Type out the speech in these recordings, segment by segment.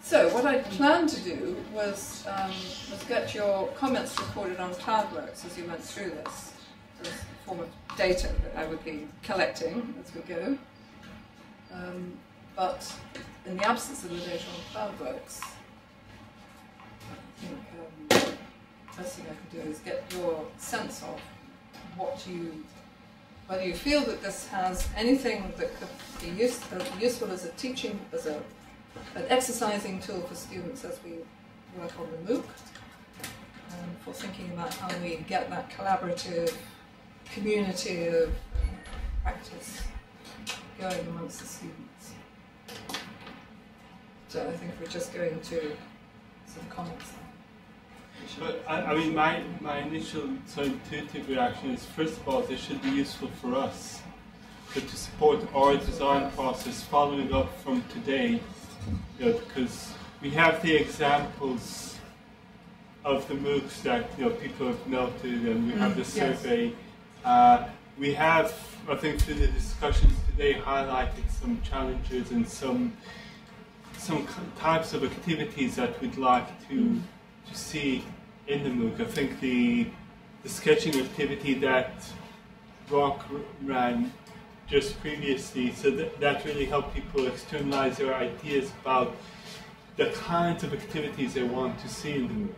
So what I planned to do was get your comments recorded on CloudWorks as you went through this. There's a form of data that I would be collecting as we go. But in the absence of the data on CloudWorks, I think the first thing I could do is get your sense of whether you feel that this has anything that could be useful as a teaching, as an exercising tool for students as we work on the MOOC, and for thinking about how we get that collaborative community of practice going amongst the students. So I think we're just going to some comments. But I mean, my initial sort of intuitive reaction is, first of all, this should be useful for us, but to support our design process following up from today, because we have the examples of the MOOCs that people have noted, and we have the survey. We have, I think, through the discussions today, highlighted some challenges and some types of activities that we'd like to see in the MOOC. I think the sketching activity that Rock ran just previously, so that really helped people externalize their ideas about the kinds of activities they want to see in the MOOC.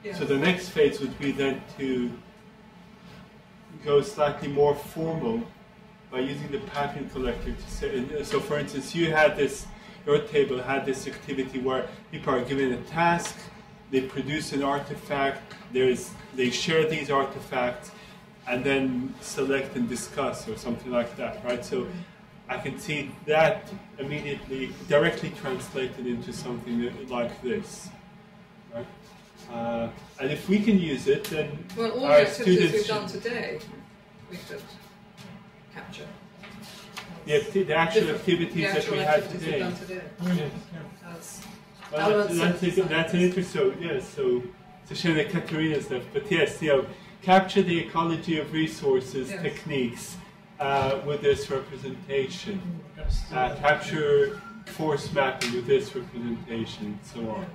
Yeah. So the next phase would be then to go slightly more formal by using the pattern collector to say, so for instance, your table had this activity where people are given a task, they produce an artifact, they share these artifacts, and then select and discuss or something like that, right? So I can see that immediately, directly translated into something like this, right? And if we can use it, then well, all the activities we've done today, we could capture. The actual activities that we had today. Yes. Well, that's an interesting. So yes, so it's a shame that Katerina's left, but yes, capture the ecology of resources techniques with this representation. Capture force mapping with this representation, and so on.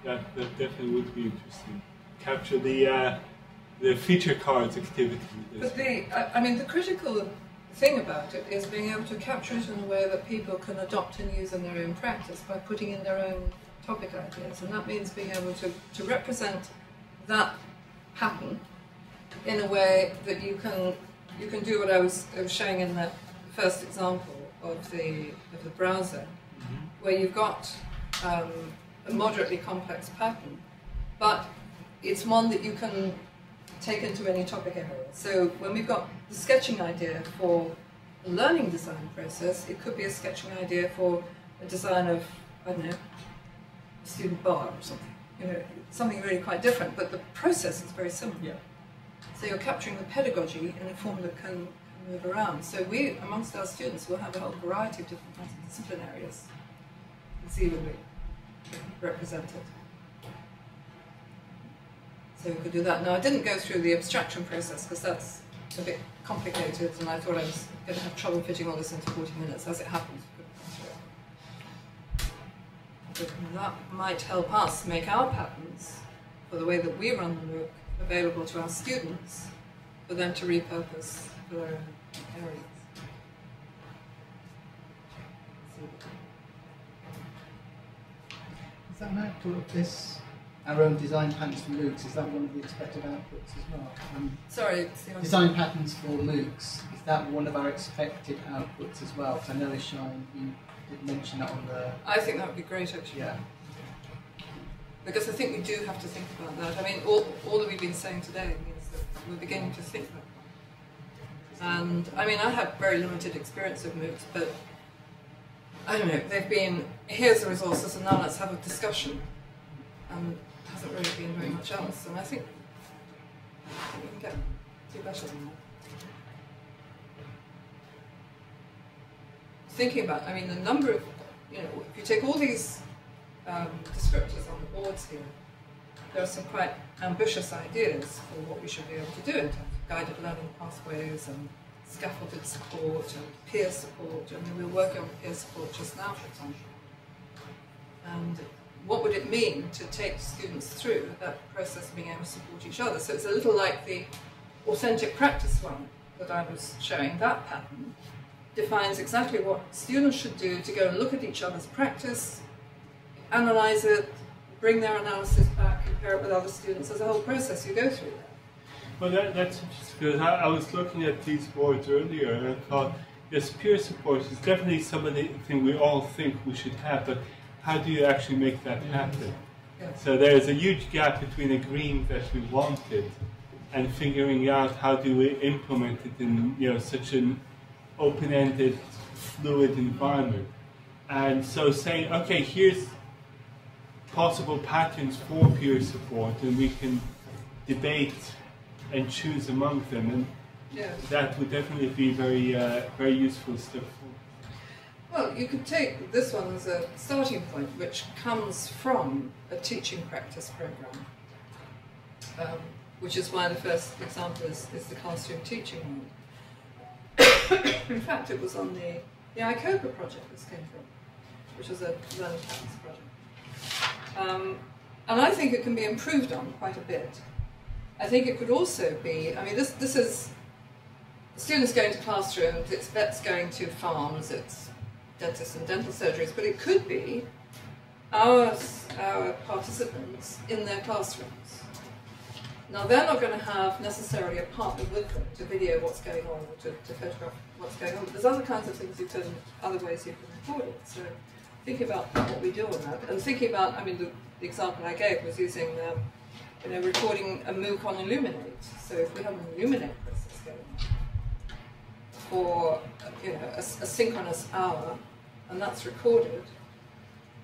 That definitely would be interesting. Capture the feature cards activity. But I mean, the critical thing about it is being able to capture it in a way that people can adopt and use in their own practice by putting in their own topic ideas, and that means being able to represent that pattern in a way that you can do what I was showing in that first example of the browser, where you've got a moderately complex pattern, but it's one that you can take into any topic area. So when we've got the sketching idea for the learning design process, it could be a sketching idea for a design of, I don't know, a student bar or something. Something really quite different, but the process is very similar. Yeah. So you're capturing the pedagogy in a form that can move around. So we, amongst our students, will have a whole variety of different kinds of discipline areas conceivably represented. So we could do that. Now, I didn't go through the abstraction process because that's a bit complicated, and I thought I was going to have trouble fitting all this into 40 minutes. As it happens, but that might help us make our patterns for the way that we run the MOOC available to our students for them to repurpose for their own areas. Is that an output of this, our own design patterns for MOOCs, is that one of the expected outputs as well? Sorry, design patterns for MOOCs, is that one of our expected outputs as well? Because I know, Shine, you did mention that on the... I think that would be great, actually. Yeah. Because I think we do have to think about that. I mean, all that we've been saying today means that we're beginning to think about that. And, I mean, I have very limited experience of MOOCs, but, I don't know, they've been, here's the resources, and now let's have a discussion. And there hasn't really been very much else. And I think we can do better than that. Thinking about, I mean, the number of, if you take all these descriptors on the boards here, there are some quite ambitious ideas for what we should be able to do in terms of guided learning pathways and scaffolded support and peer support. I mean, we're working on peer support just now, for example. And what would it mean to take students through that process of being able to support each other. So it's a little like the authentic practice one that I was showing. That pattern defines exactly what students should do to go and look at each other's practice, analyse it, bring their analysis back, compare it with other students. There's a whole process you go through there. Well, that's interesting, because I was looking at these boards earlier and I thought, yes, peer support is definitely something we all think we should have, but how do you actually make that happen? Yes. So there's a huge gap between agreeing that we want it and figuring out how do we implement it in such an open-ended, fluid environment. And so saying, okay, here's possible patterns for peer support, and we can debate and choose among them, and that would definitely be very useful step forward. Well, you could take this one as a starting point, which comes from a teaching practice program, which is why the first example is the classroom teaching one. In fact, it was on the ICOPA project this came from, which was a learning patterns project. And I think it can be improved on quite a bit. I think it could also be, I mean, this is students going to classrooms, it's vets going to farms, it's dentists and dental surgeries, but it could be our participants in their classrooms. Now, they're not going to have necessarily a partner with them to video what's going on or to photograph what's going on, but there's other kinds of things other ways you can record it. So think about what we do on that, and thinking about, I mean, the example I gave was using recording a MOOC on Illuminate. So if we have an Illuminate process going on for a synchronous hour, and that's recorded,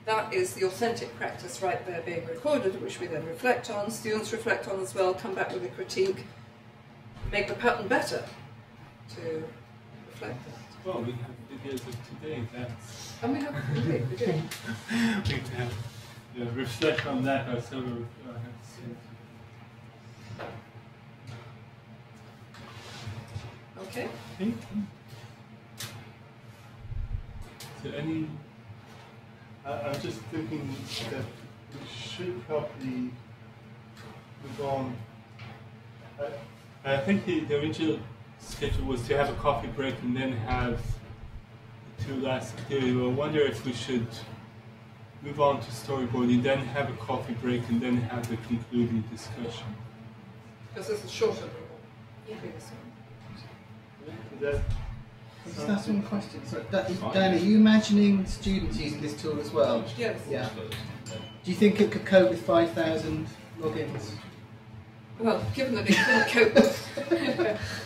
that is the authentic practice right there being recorded, which we then reflect on, students reflect on as well, come back with a critique, make the pattern better to reflect that. Well, we have videos of today, that's... And we have we do. we can have, reflect on that ourselves. Okay. So I'm just thinking that we should probably move on. I think the original schedule was to have a coffee break and then have the two last activities. I wonder if we should move on to storyboarding, then have a coffee break, and then have the concluding discussion. Because this is shorter than the previous one. Just ask one question. So, Dan, are you imagining students using this tool as well? Yes. Yeah. Do you think it could cope with 5,000 logins? Well, given that it couldn't cope with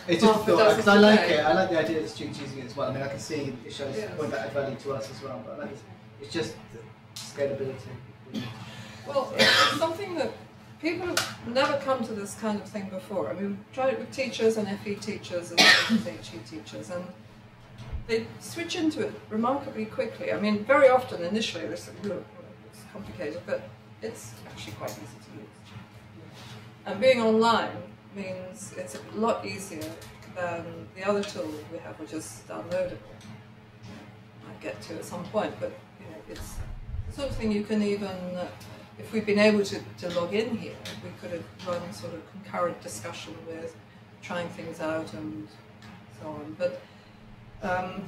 It's just a thought, because I like it. I like the idea of students using it as well. I mean, I can see it shows point that add value to us as well, but I like it's just the scalability. Well, it's something that people have never come to this kind of thing before. I mean, we've tried it with teachers and FE teachers and HE teachers, and they switch into it remarkably quickly. I mean, very often, initially, this looks complicated, but it's actually quite easy to use. And being online means it's a lot easier than the other tool we have, which is downloadable. I'll get to at some point, but it's the sort of thing you can even, if we'd been able to log in here, we could have run sort of concurrent discussion with trying things out and so on. But I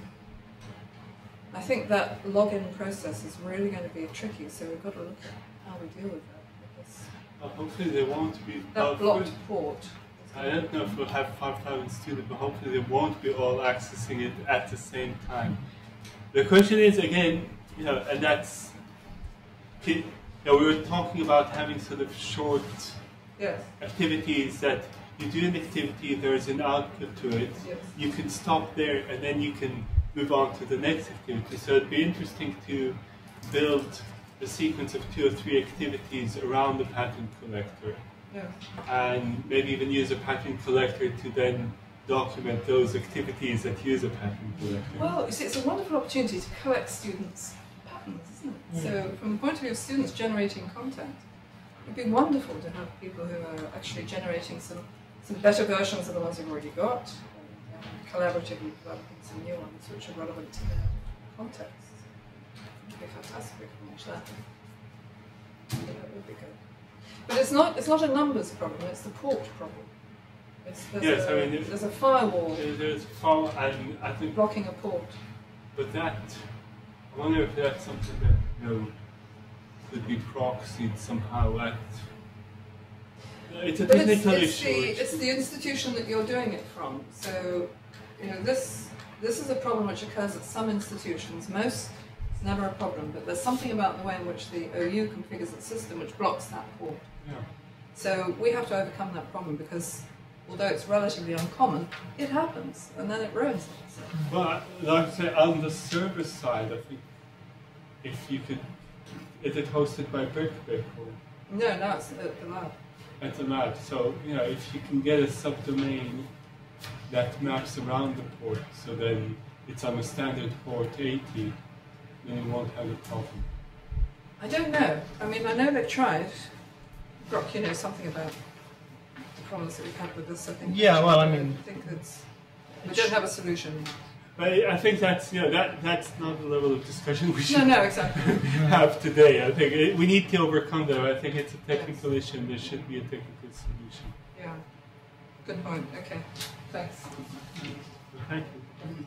think that login process is really going to be tricky, so we've got to look at how we deal with that. Hopefully they won't be... That blocked port. I don't know if we'll have 5,000 students, but hopefully they won't be all accessing it at the same time. The question is, again, and that's... we were talking about having sort of short activities that you do an activity, there's an output to it, you can stop there and then you can move on to the next activity. So it'd be interesting to build a sequence of 2 or 3 activities around the pattern collector. And maybe even use a pattern collector to then document those activities that use a pattern collector. Well, you see, it's a wonderful opportunity to collect students' patterns, isn't it? So from the point of view of students generating content, it'd be wonderful to have people who are actually generating some better versions of the ones they've already got, and collaboratively developing some new ones which are relevant to their context. It'd be fantastic if we can watch that. That would be good. But it's not a numbers problem, it's the port problem. There's a firewall. There's a firewall, and I think blocking a port. But that, I wonder if that's something that could be proxied somehow. It's a technical issue. It's the institution that you're doing it from. So, this is a problem which occurs at some institutions. Most, it's never a problem, but there's something about the way in which the OU configures its system which blocks that port. Yeah. So we have to overcome that problem because, although it's relatively uncommon, it happens, and then it ruins it. So. Well, like I say, on the server side, I think if you could, is it hosted by Brickbit or? No, it's at the lab. At the lab. So, if you can get a subdomain that maps around the port, so then it's on a standard port 80, then you won't have a problem. I don't know. I mean, I know they've tried. Brock, you know something about the problems that we've had with this, I think. Yeah, well, I mean, I think we don't have a solution. But I think that's that's not the level of discussion we should exactly. have today. I think we need to overcome that. I think it's a technical issue and there should be a technical solution. Yeah, good point. Okay, thanks. Thank you.